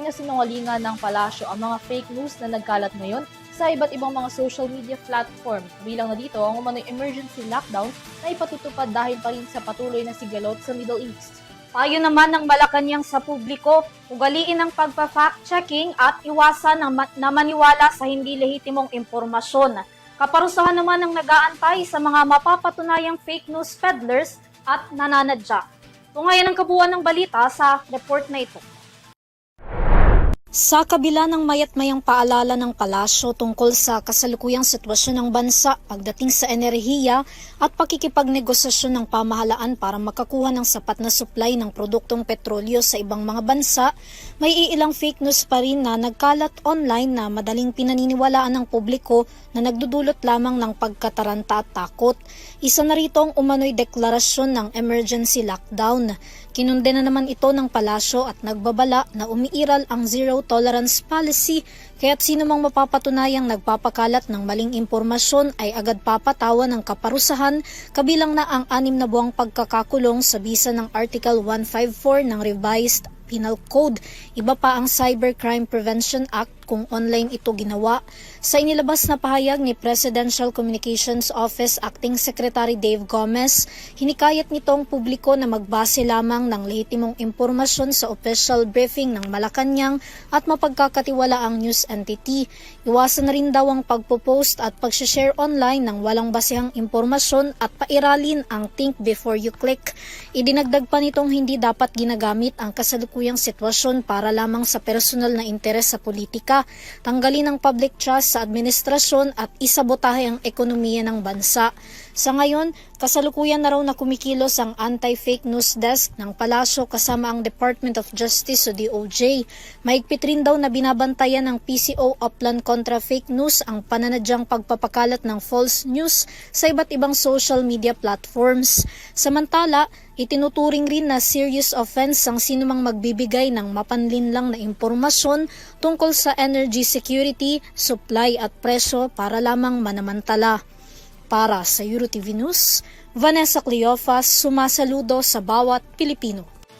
pagsinungalingan ng palasyo ang mga fake news na nagkalat ngayon sa iba't ibang mga social media platform. Bilang na dito ang umano'y emergency lockdown na ipatutupad dahil pa rin sa patuloy na sigalot sa Middle East. Payo naman ng Malacanang sa publiko, ugaliin ang pagpa-fact-checking at iwasan na maniwala sa hindi lehitimong impormasyon. Kaparusahan naman ng nag-aantay sa mga mapapatunayang fake news peddlers at nananadya. Tungayan ang kabuuan ng balita sa report na ito. Sa kabila ng mayat-mayang paalala ng palasyo tungkol sa kasalukuyang sitwasyon ng bansa pagdating sa enerhiya at pakikipagnegosasyon ng pamahalaan para makakuha ng sapat na supply ng produktong petrolyo sa ibang mga bansa, may iilang fake news pa rin na nagkalat online na madaling pinaniniwalaan ng publiko na nagdudulot lamang ng pagkataranta at takot. Isa na rito ang umano'y deklarasyon ng emergency lockdown. Kinunde na naman ito ng palasyo at nagbabala na umiiral ang zero tolerance policy kaya't sino mang mapapatunayang nagpapakalat ng maling impormasyon ay agad papatawan ng kaparusahan kabilang na ang 6 na buwang pagkakakulong sa bisa ng Article 154 ng Revised Penal Code. Iba pa ang Cybercrime Prevention Act kung online ito ginawa. Sa inilabas na pahayag ni Presidential Communications Office Acting Secretary Dave Gomez, hinikayat nito ang publiko na magbase lamang ng lehitimong impormasyon sa official briefing ng Malacanang at mapagkakatiwalaang news entity. Iwasan na rin daw ang pagpo-post at pag-share online ng walang basehang impormasyon at pairalin ang think before you click. Idinagdag pa nitong hindi dapat ginagamit ang kasalukuyang sitwasyon para lamang sa personal na interes sa politika, tanggalin ang public trust sa administrasyon at isabotahe ang ekonomiya ng bansa. Sa ngayon, kasalukuyan na raw na kumikilos ang Anti-Fake News Desk ng Palasyo kasama ang Department of Justice o DOJ. Mahigpit rin daw na binabantayan ng PCO Upland Contra Fake News ang pananadyang pagpapakalat ng false news sa iba't ibang social media platforms. Samantala, itinuturing rin na serious offense ang sinumang magbibigay ng mapanlinlang na impormasyon tungkol sa energy security, supply at presyo para lamang manamantala. Para sa EuroTV News, Vanessa Cleofas, sumasaludo sa bawat Pilipino.